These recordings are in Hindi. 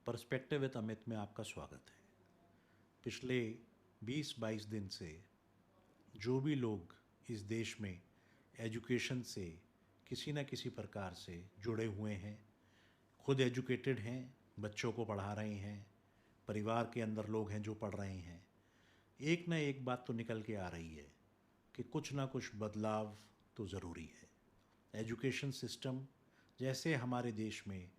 पर्सपेक्टिव विद अमित में आपका स्वागत है। पिछले 20-22 दिन से जो भी लोग इस देश में एजुकेशन से किसी न किसी प्रकार से जुड़े हुए हैं, खुद एजुकेटेड हैं, बच्चों को पढ़ा रहे हैं, परिवार के अंदर लोग हैं जो पढ़ रहे हैं, एक न एक बात तो निकल के आ रही है कि कुछ ना कुछ बदलाव तो ज़रूरी है। एजुकेशन सिस्टम जैसे हमारे देश में,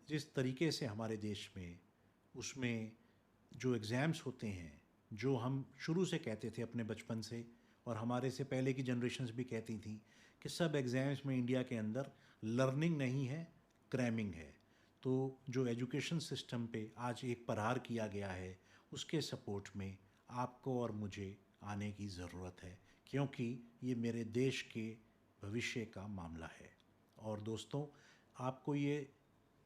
जिस तरीके से हमारे देश में उसमें जो एग्ज़ाम्स होते हैं, जो हम शुरू से कहते थे अपने बचपन से, और हमारे से पहले की जनरेशन्स भी कहती थी कि सब एग्ज़ाम्स में इंडिया के अंदर लर्निंग नहीं है, क्रैमिंग है। तो जो एजुकेशन सिस्टम पे आज एक प्रहार किया गया है, उसके सपोर्ट में आपको और मुझे आने की ज़रूरत है, क्योंकि ये मेरे देश के भविष्य का मामला है। और दोस्तों, आपको ये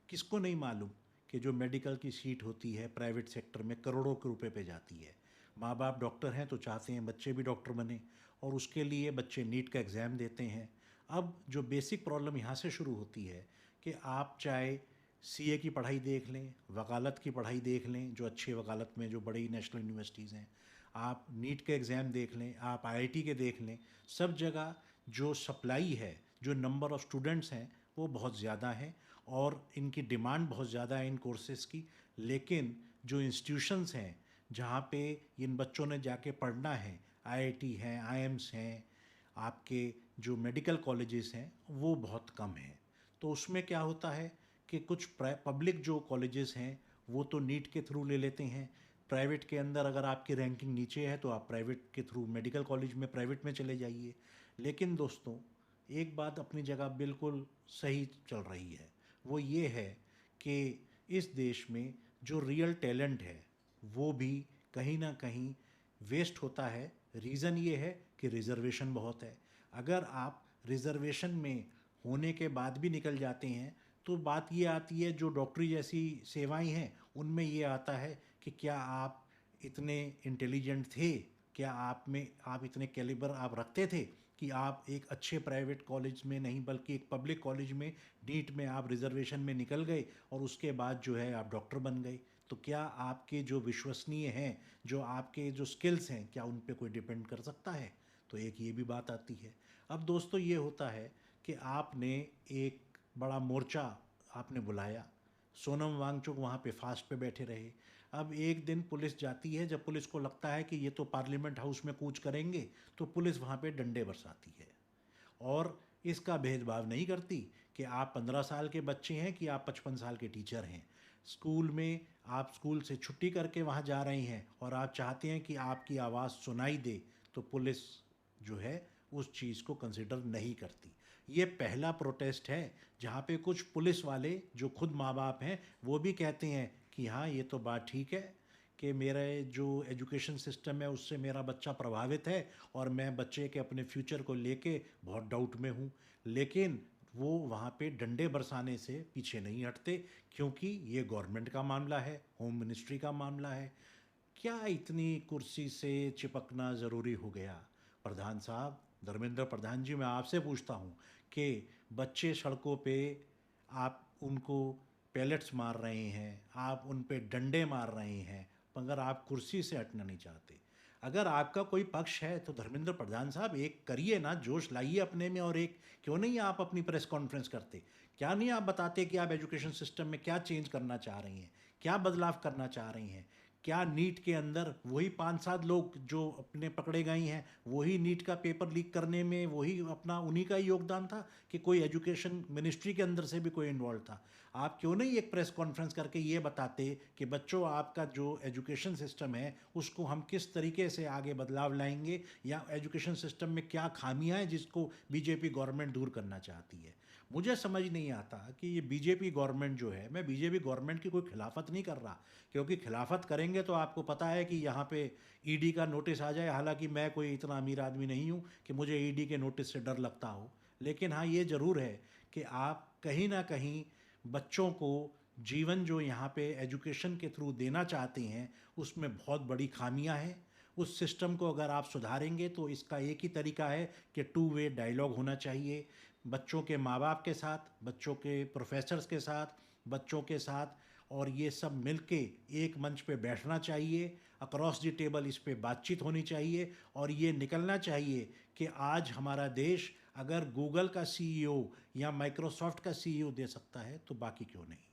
किसको नहीं मालूम कि जो मेडिकल की सीट होती है प्राइवेट सेक्टर में करोड़ों के रुपए पे जाती है। माँ बाप डॉक्टर हैं तो चाहते हैं बच्चे भी डॉक्टर बने, और उसके लिए बच्चे नीट का एग्ज़ाम देते हैं। अब जो बेसिक प्रॉब्लम यहाँ से शुरू होती है कि आप चाहे सीए की पढ़ाई देख लें, वकालत की पढ़ाई देख लें, जो अच्छी वकालत में जो बड़ी नेशनल यूनिवर्सिटीज़ हैं, आप नीट के एग्ज़ाम देख लें, आप आईआईटी के देख लें, सब जगह जो सप्लाई है, जो नंबर ऑफ़ स्टूडेंट्स हैं, वो बहुत ज़्यादा है और इनकी डिमांड बहुत ज़्यादा है इन कोर्सेज़ की। लेकिन जो इंस्टीट्यूशंस हैं जहाँ पे इन बच्चों ने जाके पढ़ना है, आईआईटी हैं, आईएम्स हैं, आपके जो मेडिकल कॉलेजेस हैं, वो बहुत कम हैं। तो उसमें क्या होता है कि कुछ पब्लिक जो कॉलेजेस हैं वो तो नीट के थ्रू ले लेते हैं। प्राइवेट के अंदर अगर आपकी रैंकिंग नीचे है तो आप प्राइवेट के थ्रू मेडिकल कॉलेज में प्राइवेट में चले जाइए। लेकिन दोस्तों, एक बात अपनी जगह बिल्कुल सही चल रही है, वो ये है कि इस देश में जो रियल टैलेंट है वो भी कहीं ना कहीं वेस्ट होता है। रीज़न ये है कि रिज़र्वेशन बहुत है। अगर आप रिज़र्वेशन में होने के बाद भी निकल जाते हैं तो बात ये आती है, जो डॉक्टरी जैसी सेवाएं हैं उनमें ये आता है कि क्या आप इतने इंटेलिजेंट थे, क्या आप इतने कैलिबर आप रखते थे कि आप एक अच्छे प्राइवेट कॉलेज में नहीं बल्कि एक पब्लिक कॉलेज में नीट में आप रिजर्वेशन में निकल गए और उसके बाद जो है आप डॉक्टर बन गए। तो क्या आपके जो विश्वसनीय हैं, जो आपके जो स्किल्स हैं, क्या उन पे कोई डिपेंड कर सकता है? तो एक ये भी बात आती है। अब दोस्तों, ये होता है कि आपने एक बड़ा मोर्चा आपने बुलाया, सोनम वांगचुक वहाँ पे फास्ट पे बैठे रहे। अब एक दिन पुलिस जाती है, जब पुलिस को लगता है कि ये तो पार्लियामेंट हाउस में कूच करेंगे, तो पुलिस वहाँ पे डंडे बरसाती है और इसका भेदभाव नहीं करती कि आप 15 साल के बच्चे हैं कि आप 55 साल के टीचर हैं। स्कूल में आप स्कूल से छुट्टी करके वहाँ जा रहे हैं और आप चाहते हैं कि आपकी आवाज़ सुनाई दे, तो पुलिस जो है उस चीज़ को कंसिडर नहीं करती। ये पहला प्रोटेस्ट है जहाँ पे कुछ पुलिस वाले जो खुद माँ बाप हैं वो भी कहते हैं कि हाँ, ये तो बात ठीक है कि मेरे जो एजुकेशन सिस्टम है उससे मेरा बच्चा प्रभावित है और मैं बच्चे के अपने फ्यूचर को लेके बहुत डाउट में हूँ। लेकिन वो वहाँ पे डंडे बरसाने से पीछे नहीं हटते, क्योंकि ये गवर्नमेंट का मामला है, होम मिनिस्ट्री का मामला है। क्या इतनी कुर्सी से चिपकना ज़रूरी हो गया? प्रधान साहब, धर्मेंद्र प्रधान जी, मैं आपसे पूछता हूँ कि बच्चे सड़कों पे आप उनको पैलेट्स मार रहे हैं, आप उन पे डंडे मार रहे हैं, मगर आप कुर्सी से हटना नहीं चाहते। अगर आपका कोई पक्ष है तो धर्मेंद्र प्रधान साहब, एक करिए ना, जोश लाइए अपने में, और एक क्यों नहीं आप अपनी प्रेस कॉन्फ्रेंस करते? क्या नहीं आप बताते कि आप एजुकेशन सिस्टम में क्या चेंज करना चाह रही हैं, क्या बदलाव करना चाह रही हैं? क्या नीट के अंदर वही 5-7 लोग जो अपने पकड़े गए हैं, वही नीट का पेपर लीक करने में वही अपना उन्हीं का ही योगदान था कि कोई एजुकेशन मिनिस्ट्री के अंदर से भी कोई इन्वॉल्व था? आप क्यों नहीं एक प्रेस कॉन्फ्रेंस करके ये बताते कि बच्चों, आपका जो एजुकेशन सिस्टम है उसको हम किस तरीके से आगे बदलाव लाएंगे, या एजुकेशन सिस्टम में क्या खामियां हैं जिसको बीजेपी गवर्नमेंट दूर करना चाहती है? मुझे समझ नहीं आता कि ये बीजेपी गवर्नमेंट जो है, मैं बीजेपी गवर्नमेंट की कोई खिलाफत नहीं कर रहा, क्योंकि खिलाफत करेंगे तो आपको पता है कि यहाँ पे ईडी का नोटिस आ जाए। हालांकि मैं कोई इतना अमीर आदमी नहीं हूँ कि मुझे ईडी के नोटिस से डर लगता हो, लेकिन हाँ, ये ज़रूर है कि आप कहीं ना कहीं बच्चों को जीवन जो यहाँ पे एजुकेशन के थ्रू देना चाहते हैं उसमें बहुत बड़ी खामियां हैं। उस सिस्टम को अगर आप सुधारेंगे तो इसका एक ही तरीका है कि टू वे डायलॉग होना चाहिए, बच्चों के माँ बाप के साथ, बच्चों के प्रोफेसर्स के साथ, बच्चों के साथ, और ये सब मिलके एक मंच पे बैठना चाहिए, अक्रॉस द टेबल इस पे बातचीत होनी चाहिए और ये निकलना चाहिए कि आज हमारा देश अगर गूगल का सीईओ या माइक्रोसॉफ्ट का सीईओ दे सकता है तो बाकी क्यों नहीं।